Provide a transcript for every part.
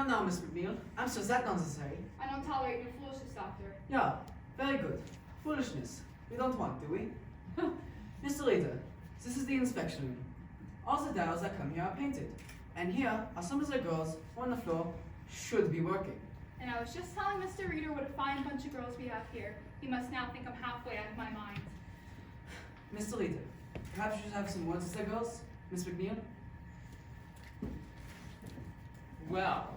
Now, Miss McNeil, I'm sure that's necessary. I don't tolerate your foolishness, Doctor. Yeah, very good. Foolishness. We don't want, do we? Mr. Reader, this is the inspection room. All the dials that come here are painted. And here are some of the girls who on the floor should be working. And I was just telling Mr. Reader what a fine bunch of girls we have here. He must now think I'm halfway out of my mind. Mr. Reader, perhaps you should have some words with the girls, Miss McNeil? Well,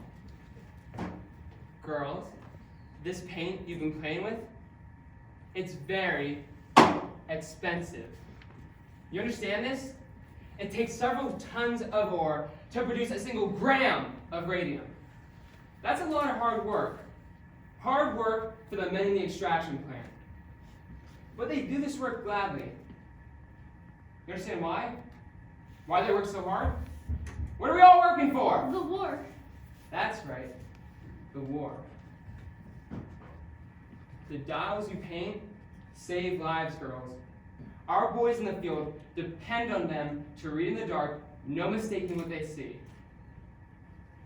girls, this paint you've been playing with, it's very expensive. You understand this? It takes several tons of ore to produce a single gram of radium. That's a lot of hard work. Hard work for the men in the extraction plant. But they do this work gladly. You understand why? Why they work so hard? What are we all working for? The war. That's right, the war. The dials you paint save lives, girls. Our boys in the field depend on them to read in the dark, no mistaking what they see.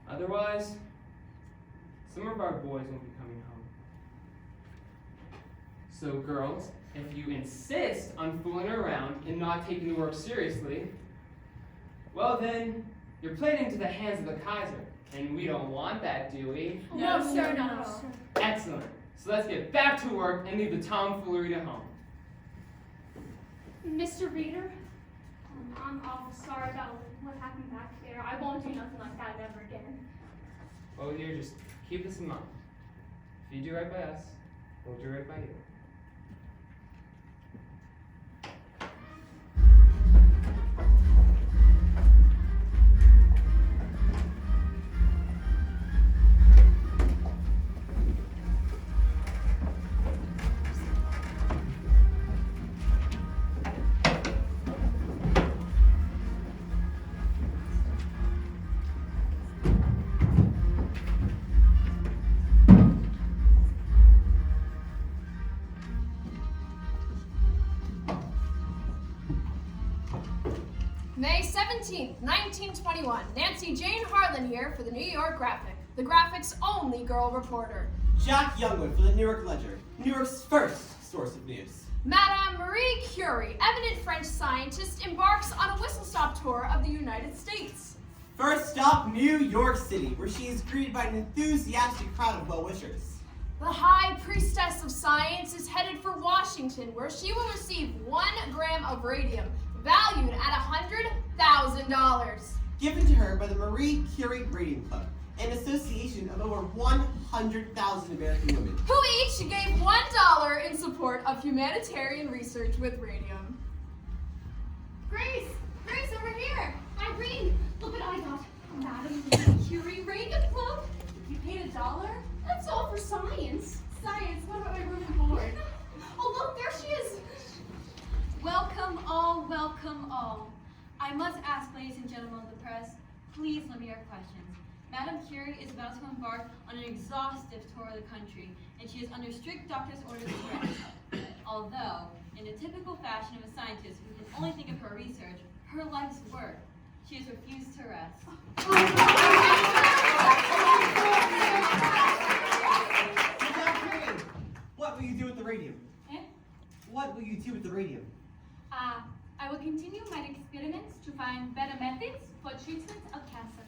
Otherwise, some of our boys won't be coming home. So girls, if you insist on fooling around and not taking the work seriously, well then, you're playing into the hands of the Kaiser. And we don't want that, do we? No, sir, no. Excellent. So let's get back to work and leave the tomfoolery to home. Mr. Reader, I'm awful sorry about what happened back there. I won't do nothing like that ever again. Well, dear, just keep this in mind. If you do right by us, we'll do right by you. May 17th, 1921. Nancy Jane Harlan here for the New York Graphic, the Graphic's only girl reporter. Jack Youngwood for the New York Ledger, New York's first source of news. Madame Marie Curie, eminent French scientist, embarks on a whistle-stop tour of the United States. First stop, New York City, where she is greeted by an enthusiastic crowd of well-wishers. The High Priestess of Science is headed for Washington, where she will receive 1 gram of radium, valued at $100,000. Given to her by the Marie Curie Radium Club, an association of over 100,000 American women, who each gave $1 in support of humanitarian research with radium. Grace, over here. Irene, look what I got. Madam Curie Radium Club. You paid $1? That's all for science. Science? What about my room and board? Oh, look, there she is. Welcome all, welcome all. I must ask, ladies and gentlemen of the press, please limit your questions. Madame Curie is about to embark on an exhaustive tour of the country, and she is under strict doctor's orders to rest. Although, in the typical fashion of a scientist who can only think of her research, her life's work, she has refused to rest. What will you do with the radium? What will you do with the radium? I will continue my experiments to find better methods for treatment of cancer.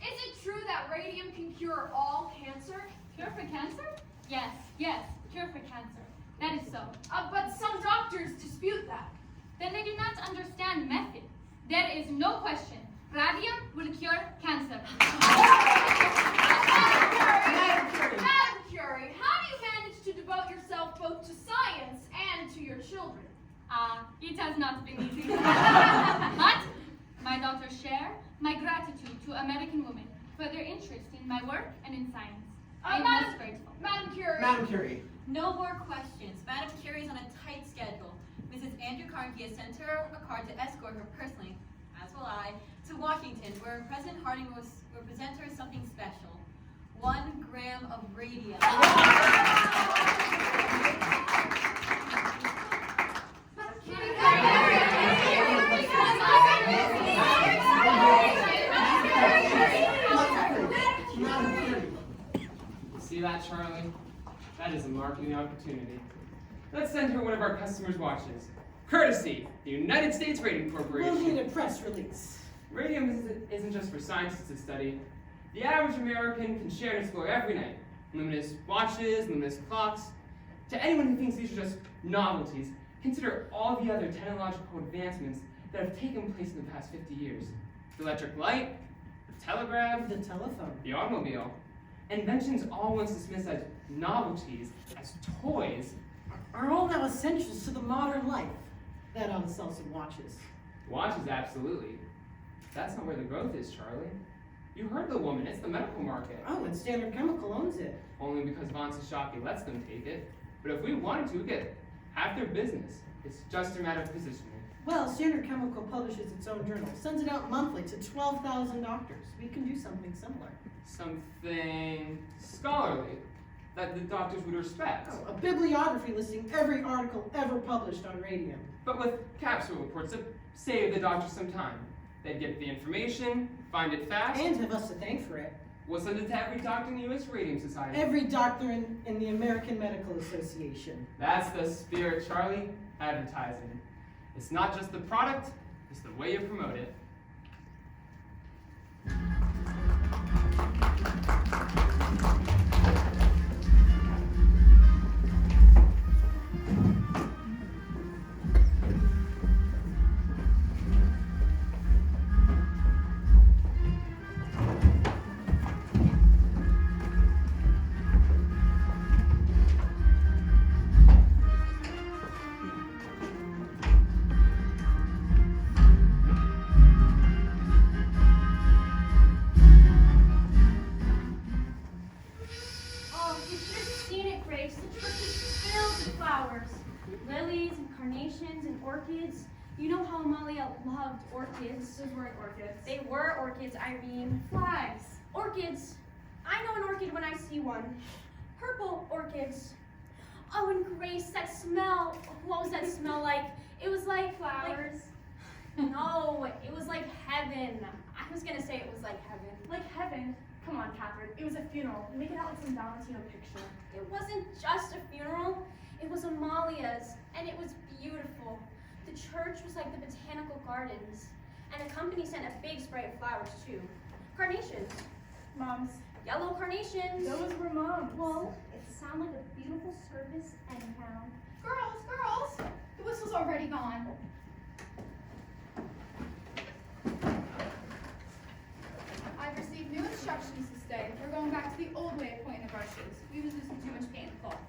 Is it true that radium can cure all cancer? Cure for cancer? Yes, cure for cancer. That is so. But some doctors dispute that. Then they do not understand method. There is no question. Radium will cure cancer. Madam Curie, how do you manage to devote yourself both to science and to your children? It has not been easy. But my daughters share my gratitude to American women for their interest in my work and in science. I am most grateful. Madam Curie. Madam Curie. No more questions. Madame Curie is on a tight schedule. Mrs. Andrew Carnegie has sent her a card to escort her personally, as will I, to Washington, where President Harding will present her something special. 1 gram of radium. See that, Charlie? That is a marketing opportunity. Let's send her one of our customers' watches. Courtesy, the United States Radium Corporation. We'll need a press release. Radium isn't just for scientists to study. The average American can share and explore every night. Luminous watches, luminous clocks. To anyone who thinks these are just novelties, consider all the other technological advancements that have taken place in the past 50 years. The electric light, the telegraph, The telephone. the automobile. Inventions all once dismissed as novelties, as toys. Are all now essentials to the modern life. That ought to sell some watches. Watches, absolutely. That's not where the growth is, Charlie. You heard the woman, it's the medical market. Oh, and Standard Chemical owns it. Only because Von Sashaki lets them take it. But if we wanted to, we could have their business. It's just a matter of positioning. Well, Standard Chemical publishes its own journal, sends it out monthly to 12,000 doctors. We can do something similar. Something scholarly that the doctors would respect. Oh, a bibliography listing every article ever published on radium. But with capsule reports that save the doctors some time. They'd get the information, find it fast. And have us to thank for it. We'll send it to every doctor in the U.S. Radium Society. Every doctor in the American Medical Association. That's the spirit, Charlie. Advertising. It's not just the product, it's the way you promote it. Oh, you should have seen it, Grace. The church is filled with flowers. Lilies and carnations and orchids. You know how Amalia loved orchids. Those weren't orchids. They were orchids, Irene. Flags. Orchids. I know an orchid when I see one. Purple orchids. Oh, and Grace, that smell. What was that smell like? It was like flowers. No, it was like heaven. I was gonna say it was like heaven. Like heaven. Come on, Catherine. It was a funeral. Make it out like some Valentino picture. It wasn't just a funeral, it was Amalia's, and it was beautiful. The church was like the botanical gardens, and the company sent a big spray of flowers too. Carnations. Moms. Yellow carnations. Those were moms. Well, it sounded like a beautiful service anyhow. Girls, the whistle's already gone. I've received new instructions this day. We're going back to the old way of pointing the brushes. We was using too much paint and cloth.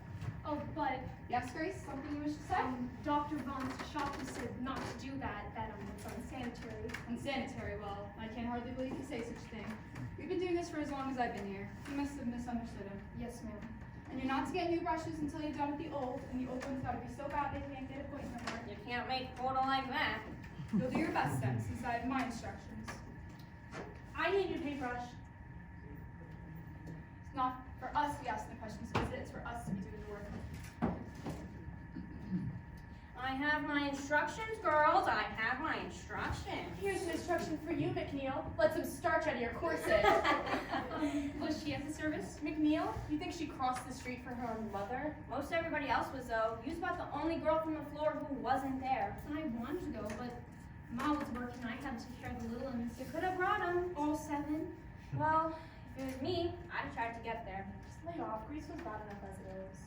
Oh, but Yes, Grace, something you wish to say? Dr. Von Sashaki said not to do that. It's unsanitary. Unsanitary, well, I can hardly believe you say such a thing. We've been doing this for as long as I've been here. You must have misunderstood him. Yes, ma'am. And you're not to get new brushes until you're done with the old, and the old ones gotta be so bad they can't get a point no more. You can't make photo like that. You'll do your best then, since I have my instructions. I need a paintbrush. It's not for us to be asking the questions, it's for us to be doing the work. I have my instructions, girls. I have my instructions. Here's an instruction for you, McNeil. Let some starch out of your corset. Was she at the service? McNeil, you think she crossed the street for her own mother? Most everybody else was, though. You was about the only girl from the floor who wasn't there. I wanted to go, but Ma was working. I had to take care of the little ones. You could have brought them, all 7. Well, if it was me, I'd tried to get there. Just lay off. Greece was bad enough as it is.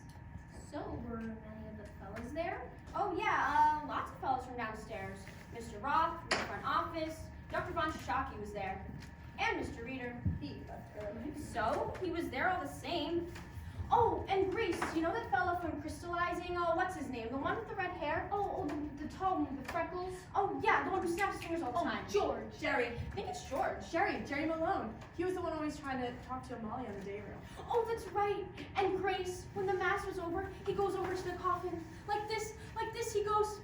So, were any of the fellas there? Oh, yeah, lots of fellows from downstairs. Mr. Roth from the front office. Dr. Von Sashaki was there. And Mr. Reeder. He left early. So, he was there all the same. Oh, and Grace, you know that fella from Crystallizing? Oh, what's his name? The one with the red hair? Oh, the tall one with the freckles. Oh, yeah, the one who snaps his fingers all the time. George. Jerry. I think it's George. Jerry Malone. He was the one always trying to talk to Amalia on the day room. Oh, that's right. And Grace, when the mass was over, he goes over to the coffin. Like this, he goes.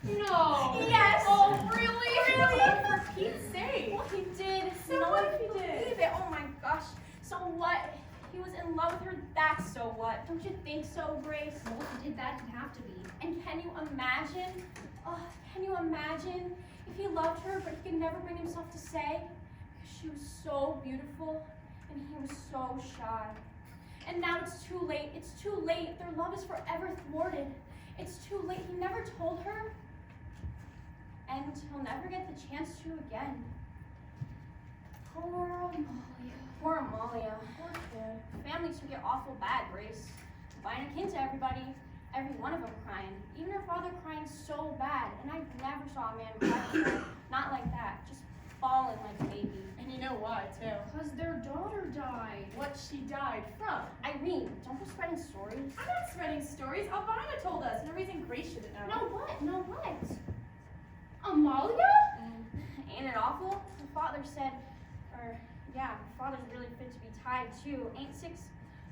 No. Yes. Oh, really? Really? For Pete's sake. Well, he did. So no what one if he can did? believe it. Oh my gosh. So what? He was in love with her. That's so what? Don't you think so, Grace? Well, if he did that, he'd have to be. And can you imagine? Oh, can you imagine if he loved her, but he could never bring himself to say? Because she was so beautiful And he was so shy. And now it's too late. It's too late. Their love is forever thwarted. It's too late. He never told her. And he'll never get the chance to again. Poor Amalia. Poor Amalia. Poor kid. Families who get awful bad, Grace. Buying a kid to everybody. Every one of them crying. Even her father crying so bad. And I never saw a man cry before. Not like that. Just bawling like a baby. And you know why, too. Because their daughter died. What she died from. Irene, don't go spreading stories. I'm not spreading stories. Albina told us. No reason Grace shouldn't know. No what? No what? Amalia? Ain't it awful? The father said, the father's really fit to be tied too.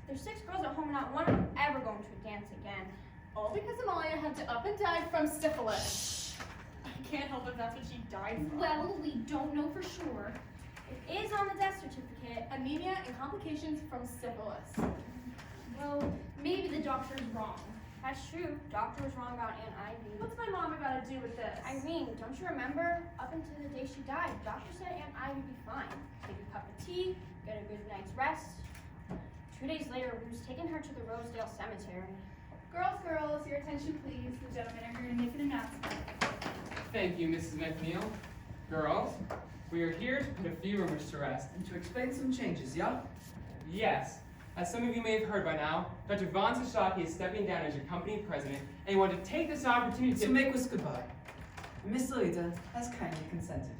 There's 6 girls at home and not one of them ever going to a dance again. All because Amalia had to up and die from syphilis. I can't help if that's what she died from. Well, we don't know for sure. It is on the death certificate. Anemia and complications from syphilis. Well, maybe the doctor's wrong. That's true. Doctor was wrong about Aunt Ivy. What's my mama got to do with this? Irene, don't you remember? Up until the day she died, doctor said Aunt Ivy would be fine. Take a cup of tea, get a good night's rest. 2 days later, we was taking her to the Rosedale Cemetery. Girls, your attention please. The gentlemen are here to make an announcement. Thank you, Mrs. McNeil. Girls, we are here to put a few rumors to rest. And to explain some changes, yeah? Yes, as some of you may have heard by now, Dr. Von Sashaki is stepping down as your company president, and he wanted to take this opportunity To make us goodbye. And Mr. Rita has kindly consented.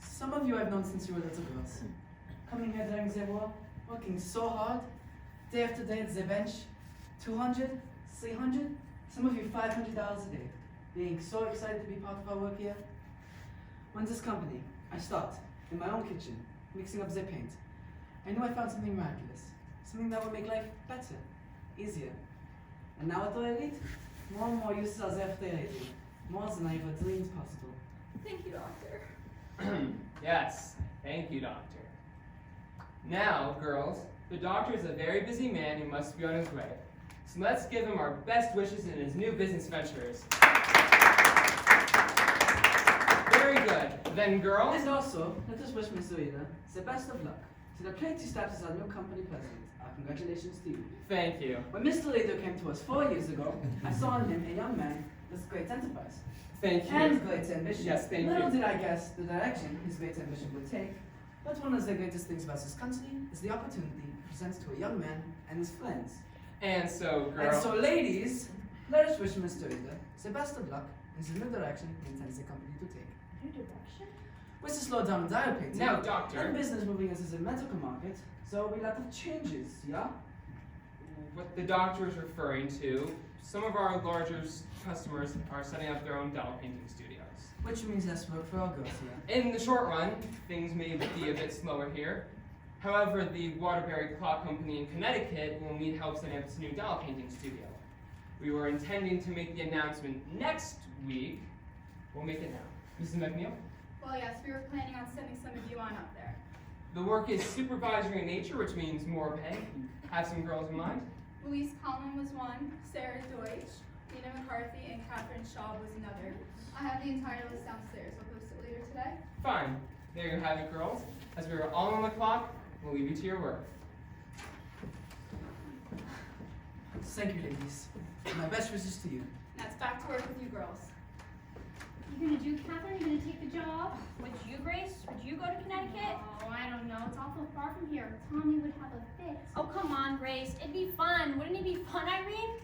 Some of you I've known since you were little girls. Coming here during the war, working so hard, day after day at the bench, 200, 300, some of you $500 a day, being so excited to be part of our work here. When this company, I start in my own kitchen, mixing up the paint, I knew I found something miraculous, something that would make life better, easier. And now at the elite, more and more uses are there for the elite, more than I ever dreamed possible. Thank you, doctor. Yes, thank you, doctor. Now, girls, the doctor is a very busy man who must be on his way. So let's give him our best wishes in his new business ventures. Very good. Then, girls. And also, let us wish Mr. Rita the best of luck to the plate he steps as our new company president. Our congratulations to you. Thank you. When Mr. Rita came to us 4 years ago, I saw in him a young man with great enterprise. Thank you. And great ambition. Yes, thank Little you. did I guess the direction his great ambition would take. But one of the greatest things about this country is the opportunity it presents to a young man and his friends. And so, And girls. so, ladies, let us wish Mr. Rita the best of luck in the new direction he intends the company to take. New direction? With the slow down dial painting, Now, doctor. and business moving into the medical market, so there will be a lot of changes, yeah? What the doctor is referring to, some of our larger customers are setting up their own doll painting studios. Which means less work for our girls here. In the short run, things may be a bit slower here. However, the Waterbury Clock Company in Connecticut will need help setting up its new doll painting studio. We were intending to make the announcement next week. We'll make it now. Mrs. McNeil? Well, yes, we were planning on sending some of you on up there. The work is supervisory in nature, which means more pay. Have some girls in mind? Louise Coleman was one, Sarah Deutsch, Nina McCarthy, and Catherine Shaw was another. I have the entire list downstairs. I'll post it later today. Fine. There you have it, girls. As we are all on the clock, we'll leave you to your work. Thank you, ladies. My best wishes to you. That's back to work with you girls. You gonna do, Catherine? You gonna take the job? Would you, Grace? Would you go to Connecticut? Oh, I don't know. It's awful far from here. Tommy would have a fit. Oh, come on, Grace. It'd be fun. Wouldn't it be fun, Irene?